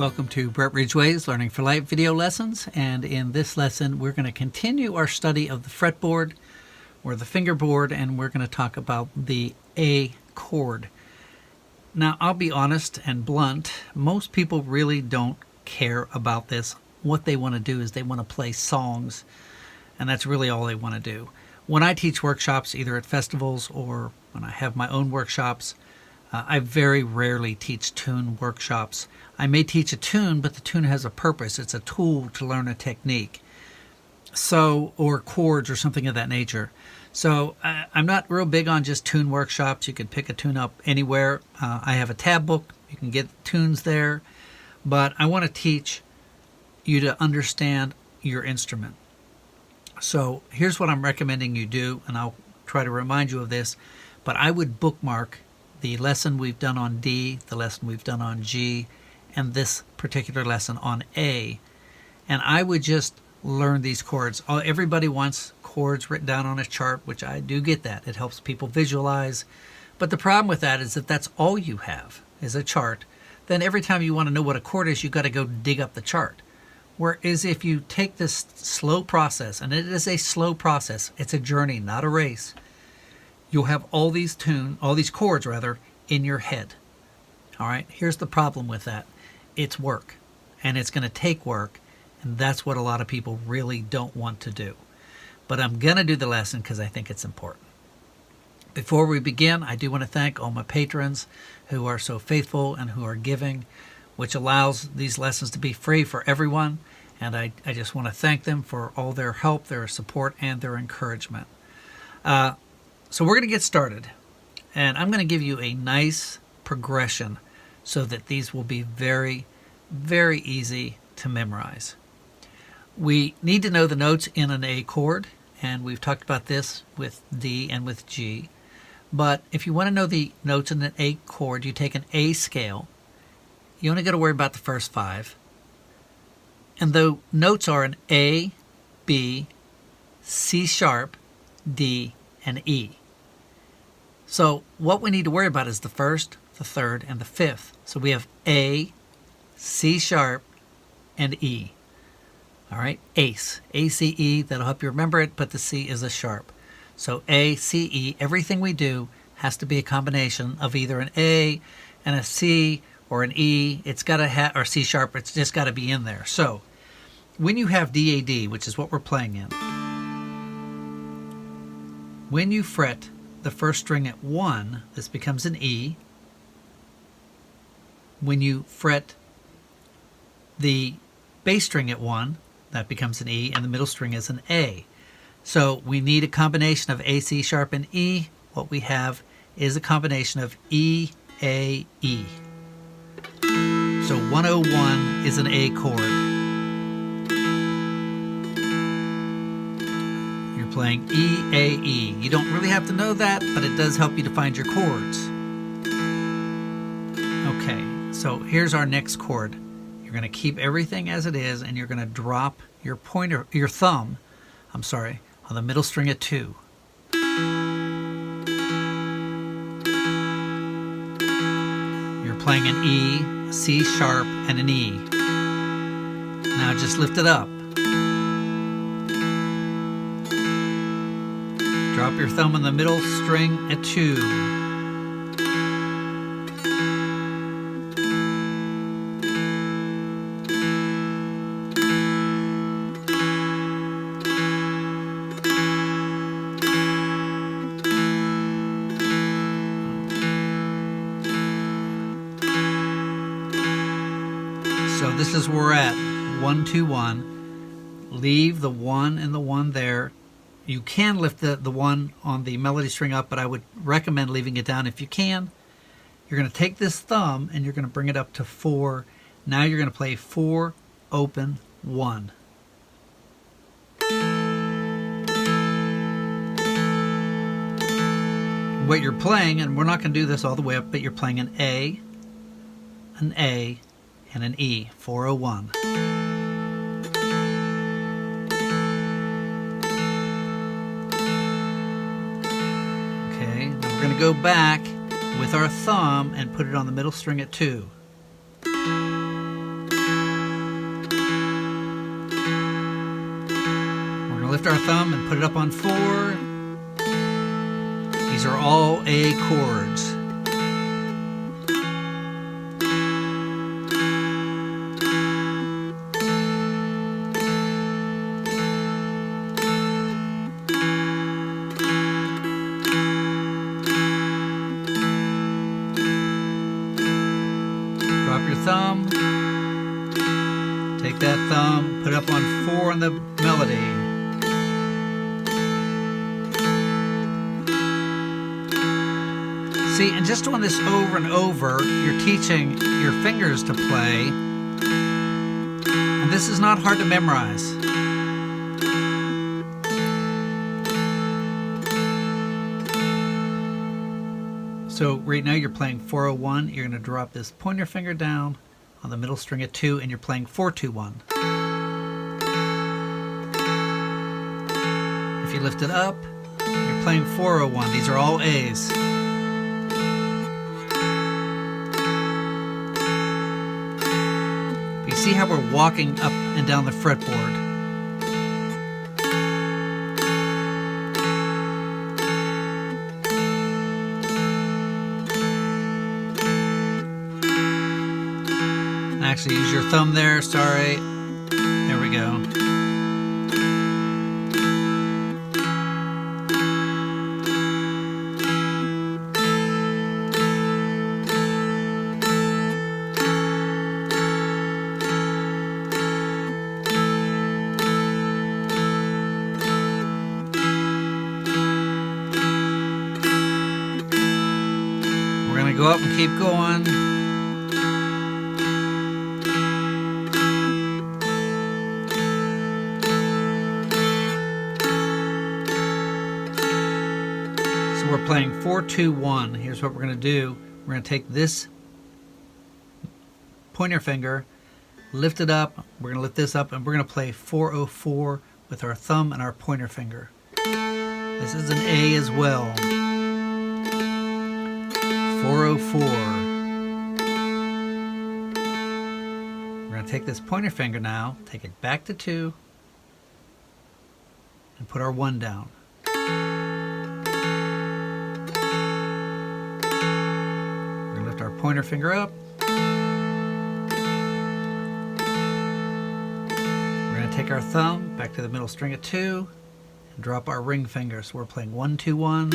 Welcome to Brett Ridgway's Learning for Life video lessons, and in this lesson we're going to continue our study of the fretboard or the fingerboard, and we're going to talk about the A chord. Now, I'll be honest and blunt, most people really don't care about this. What they want to do is they want to play songs, and that's really all they want to do. When I teach workshops, either at festivals or when I have my own workshops, I very rarely teach tune workshops. I may teach a tune, but the tune has a purpose. It's a tool to learn a technique. Or chords or something of that nature. So I'm not real big on just tune workshops. You can pick a tune up anywhere. I have a tab book. You can get tunes there. But I want to teach you to understand your instrument. So here's what I'm recommending you do, and I'll try to remind you of this. But I would bookmark the lesson we've done on D, the lesson we've done on G, and this particular lesson on A. And I would just learn these chords. Everybody wants chords written down on a chart, which I do get that. It helps people visualize. But the problem with that is if that's all you have is a chart, then every time you want to know what a chord is, you've got to go dig up the chart. Whereas if you take this slow process, and it is a slow process, it's a journey, not a race, you'll have all these chords in your head. All right, here's the problem with that. It's work, and it's going to take work, and that's what a lot of people really don't want to do. But I'm going to do the lesson because I think it's important. Before we begin, I do want to thank all my patrons who are so faithful and who are giving, which allows these lessons to be free for everyone. And I just want to thank them for all their help, their support, and their encouragement. So we're going to get started. And I'm going to give you a nice progression so that these will be very, very easy to memorize. We need to know the notes in an A chord, and we've talked about this with D and with G. But if you want to know the notes in an A chord, you take an A scale. You only got to worry about the first 5. And the notes are an A, B, C sharp, D, and E. So what we need to worry about is the first, the third, and the fifth. So we have A, C sharp, and E. All right, ACE, A-C-E, that'll help you remember it, but the C is a sharp. So A, C, E, everything we do has to be a combination of either an A and a C or an E. It's got to have, or C sharp, it's just got to be in there. So when you have D-A-D, which is what we're playing in, when you fret the first string at 1, this becomes an E. When you fret the bass string at 1, that becomes an E, and the middle string is an A. So we need a combination of A, C sharp, and E. What we have is a combination of E, A, E. So 101 is an A chord. You're playing E, A, E. You don't really have to know that, but it does help you to find your chords. Okay, so here's our next chord. You're going to keep everything as it is, and you're going to drop your thumb, on the middle string at 2. You're playing an E, a C sharp, and an E. Now just lift it up. Drop your thumb on the middle string at 2. So this is where we're at, 1, 2, 1. Leave the 1 and the 1 there. You can lift the 1 on the melody string up, but I would recommend leaving it down if you can. You're going to take this thumb and you're going to bring it up to 4. Now you're going to play 4, open, 1. What you're playing, and we're not going to do this all the way up, but you're playing an A, and an E, 401. Okay, now we're going to go back with our thumb and put it on the middle string at 2. to lift our thumb and put it up on 4. These are all A chords. Drop your thumb. Take that thumb, put it up on 4 on the melody. See, and just doing this over and over, you're teaching your fingers to play. And this is not hard to memorize. So right now you're playing 401. You're going to drop this pointer finger down on the middle string of 2, and you're playing 4-2-1. If you lift it up, you're playing 401. These are all A's. But you see how we're walking up and down the fretboard. Actually, use your thumb there, sorry. There we go. We're going to go up and keep going. We're playing 4-2-1. Here's what we're going to do. We're going to take this pointer finger, lift it up. We're going to lift this up, and we're going to play 4-0-4 with our thumb and our pointer finger. This is an A as well. 4-0-4. We're going to take this pointer finger now, take it back to 2, and put our 1 down. Our pointer finger up. We're going to take our thumb back to the middle string of 2 and drop our ring finger. So we're playing 1-2-1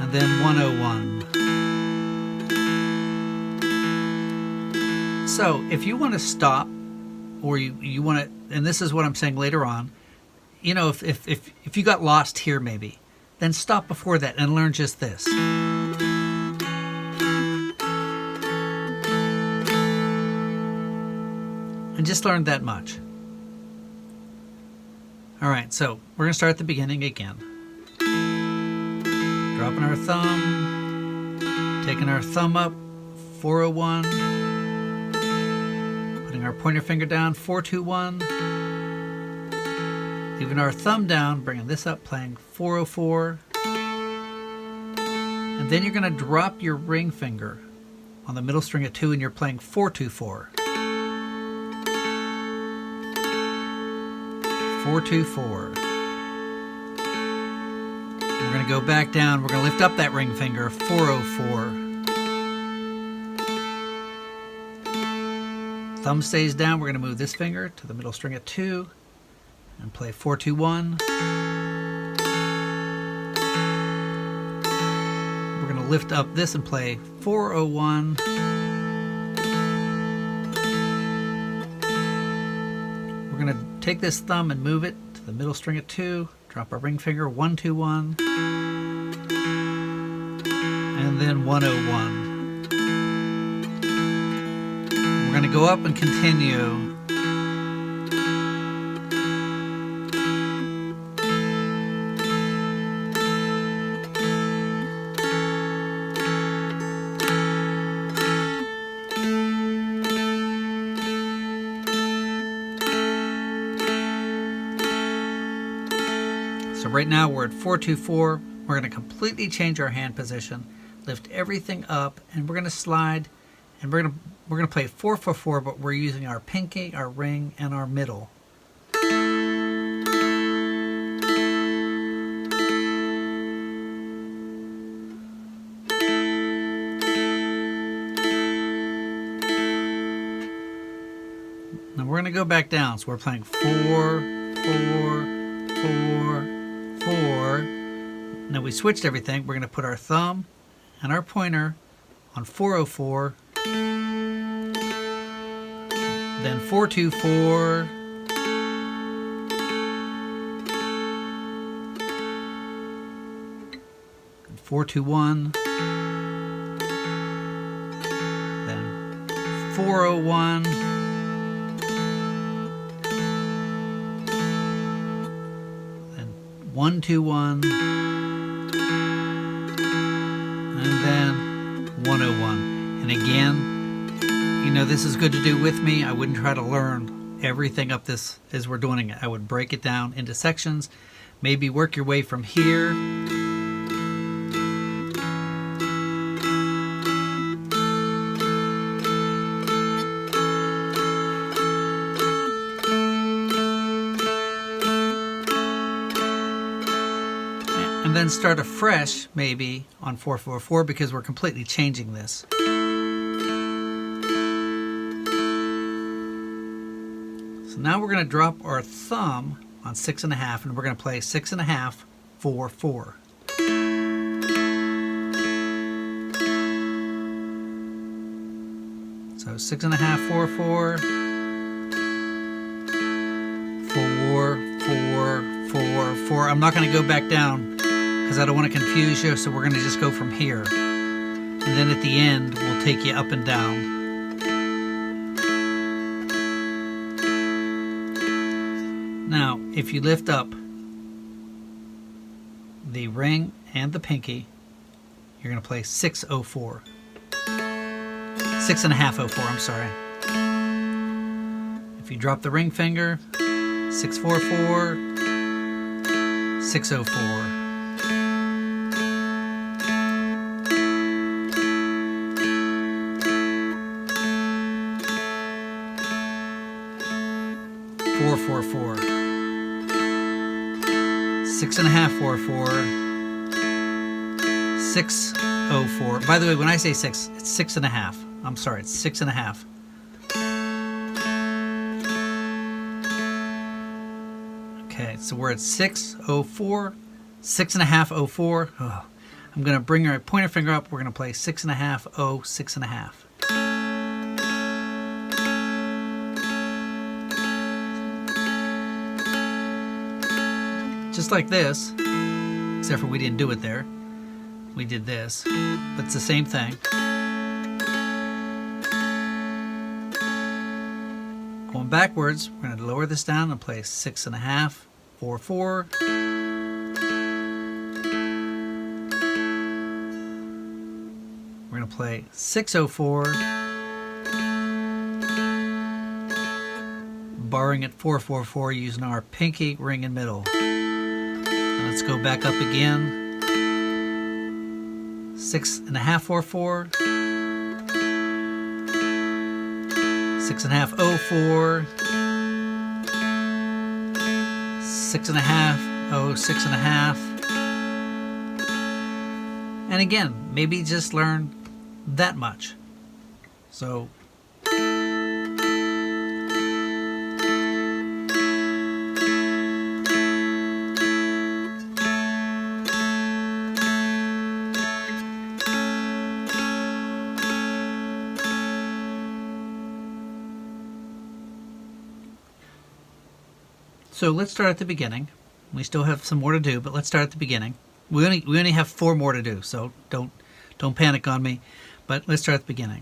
and then 1-0-1. So if you want to stop, or you want to, and this is what I'm saying later on, you know, if you got lost here maybe, then stop before that and learn just this. And just learn that much. All right, so we're going to start at the beginning again. Dropping our thumb, taking our thumb up, 401, putting our pointer finger down, 421, leaving our thumb down, bringing this up, playing 404, and then you're going to drop your ring finger on the middle string of 2 and you're playing 424. 424. We're going to go back down. We're going to lift up that ring finger, 404. Thumb stays down. We're going to move this finger to the middle string of 2 and play 421. We're going to lift up this and play 401. We're going to take this thumb and move it to the middle string of 2, drop our ring finger, 121, and then 101. We're going to go up and continue. So right now we're at 424. We're going to completely change our hand position, lift everything up, and we're going to slide, and we're going to play 444, but we're using our pinky, our ring, and our middle. Now we're going to go back down. So we're playing 4, 4, 4, 4. Now we switched everything. We're going to put our thumb and our pointer on 404, then 424, and 421, then 401, then 121, and then 101. And again, you know, this is good to do with me. I wouldn't try to learn everything up this as we're doing it. I would break it down into sections, maybe work your way from here. And then start afresh maybe on 444 because we're completely changing this. So now we're going to drop our thumb on 6.5 and we're going to play 6.5, 4, 4. So 6.5, 4, 4, 4, 4, 4, 4. I'm not going to go back down because I don't want to confuse you, so we're going to just go from here. And then at the end, we'll take you up and down. Now, if you lift up the ring and the pinky, you're going to play 604. 6.504, I'm sorry. If you drop the ring finger, 644, 604. Four, 6.5, 4, 4, 604. By the way, when I say 6, it's 6.5. I'm sorry, it's 6.5. Okay, so we're at 604, 6.504. Oh, I'm going to bring our pointer finger up. We're going to play 6.5, 6.5. Just like this, except for we didn't do it there. We did this, but it's the same thing. Going backwards, we're going to lower this down and play 6.5, 4, 4. We're going to play 604, barring at 444 using our pinky, ring, and middle. Let's go back up again. 6.5, 4, 4. 6.5, 04. 6.5, 6.5. And again, maybe just learn that much. So let's start at the beginning. We still have some more to do, but let's start at the beginning. We only have 4 more to do, so don't panic on me. But let's start at the beginning.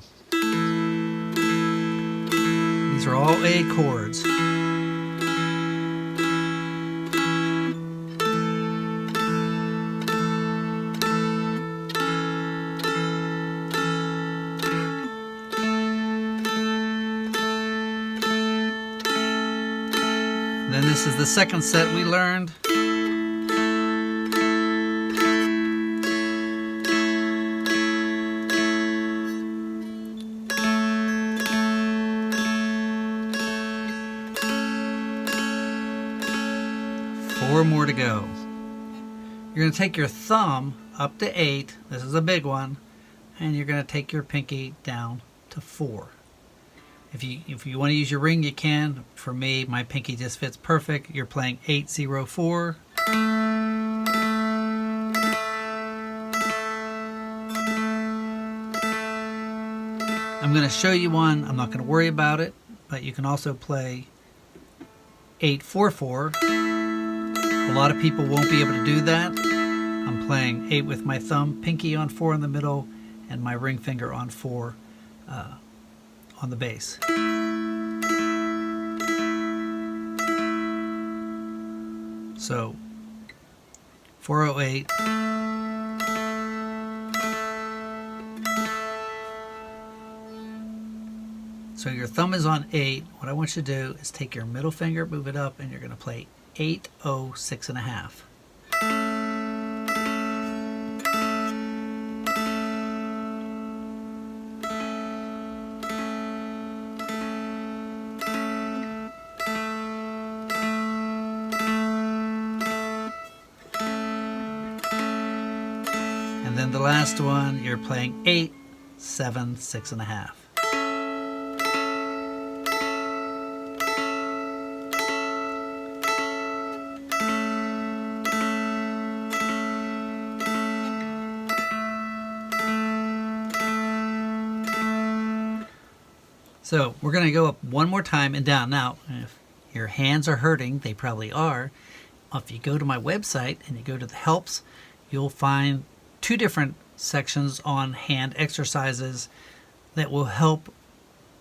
These are all A chords. Then this is the second set we learned. 4 more to go. You're going to take your thumb up to 8. This is a big one. And you're going to take your pinky down to 4. If you want to use your ring, you can. For me, my pinky just fits perfect. You're playing 8, 0, 4. I'm going to show you one. I'm not going to worry about it, but you can also play 8, 4, 4. A lot of people won't be able to do that. I'm playing 8 with my thumb, pinky on 4 in the middle, and my ring finger on 4 on the bass. So 408. So your thumb is on 8. What I want you to do is take your middle finger, move it up, and you're going to play 8, 0, 6.5. And then the last one, you're playing 8, 7, 6.5. So we're going to go up one more time and down. Now, if your hands are hurting, they probably are. If you go to my website and you go to the helps, you'll find 2 different sections on hand exercises that will help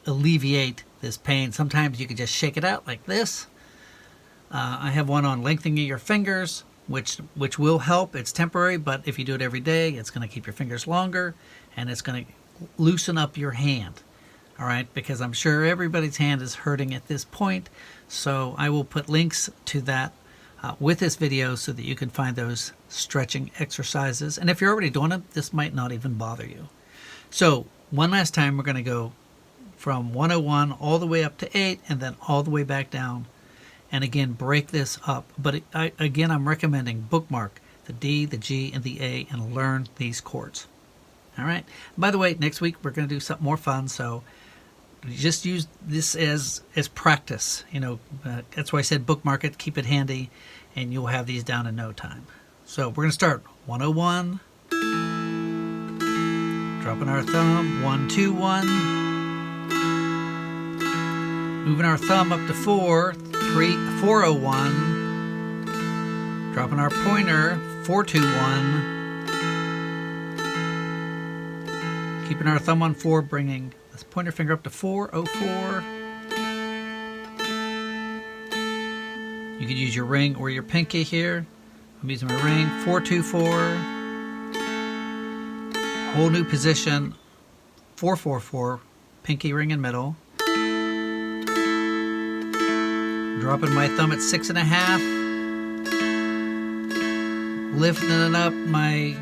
alleviate this pain. Sometimes you can just shake it out like this. I have one on lengthening your fingers, which will help. It's temporary, but if you do it every day, it's going to keep your fingers longer and it's going to loosen up your hand. All right, because I'm sure everybody's hand is hurting at this point. So I will put links to that with this video so that you can find those stretching exercises. And if you're already doing it, this might not even bother you. So one last time, we're going to go from 101 all the way up to 8 and then all the way back down. And again, break this up. But again, I'm recommending bookmark the D, the G, and the A and learn these chords. All right. By the way, next week we're going to do something more fun. So just use this as practice. You know, that's why I said bookmark it, keep it handy, and you'll have these down in no time. So we're going to start 101, dropping our thumb, 1, 2, 1, moving our thumb up to 4, 3, 401, dropping our pointer, 4, 2, 1, keeping our thumb on 4, bringing this pointer finger up to 4, 0, 4. You could use your ring or your pinky here. I'm using my ring, 4, 2, 4. Whole new position, 4, 4, 4. Pinky ring in middle. Dropping my thumb at 6.5. Lifting it up my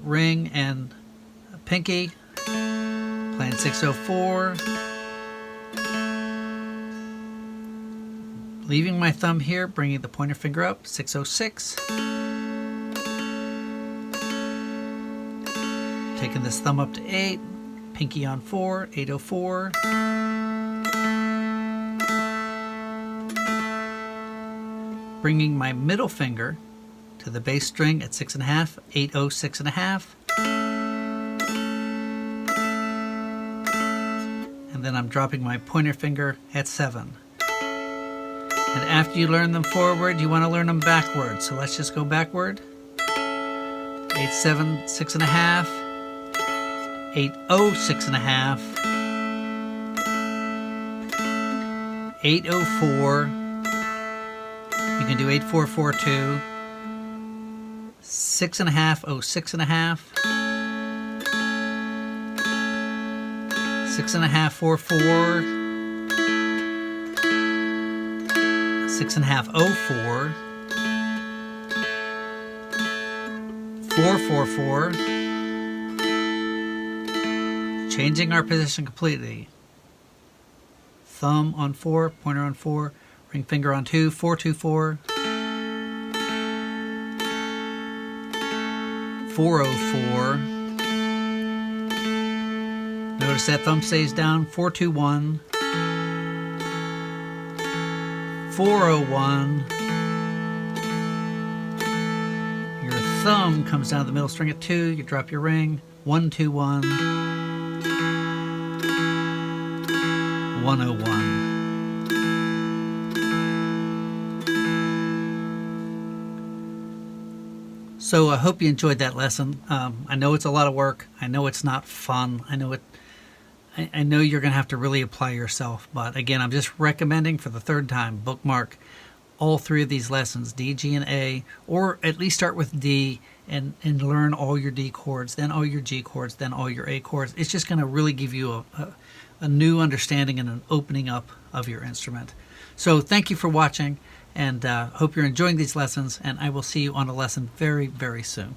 ring and pinky. Playing 604. Leaving my thumb here, bringing the pointer finger up, 606. Taking this thumb up to 8, pinky on 4, 804. Bringing my middle finger to the bass string at 6.5, 806.5. And then I'm dropping my pointer finger at 7. And after you learn them forward, you want to learn them backward. So let's just go backward. 8, 7, 6.5. 8, 0, 6.5. 8, 0, 4. You can do 8, 4, 4, 2. 6.5, 0, 6.5. 6.5, 4, 4. 6.5, 0, 4. 4, 4, 4. Changing our position completely. Thumb on 4, pointer on 4, ring finger on 2, 4, 2, 4. 404. Notice that thumb stays down. 421. 401. Your thumb comes down to the middle string at 2. You drop your ring. 121. 101. So I hope you enjoyed that lesson. I know it's a lot of work. I know it's not fun. I know you're going to have to really apply yourself. But again, I'm just recommending for the third time, bookmark all three of these lessons, D, G, and A, or at least start with D and learn all your D chords, then all your G chords, then all your A chords. It's just going to really give you a new understanding and an opening up of your instrument. So thank you for watching, and hope you're enjoying these lessons, and I will see you on a lesson very, very soon.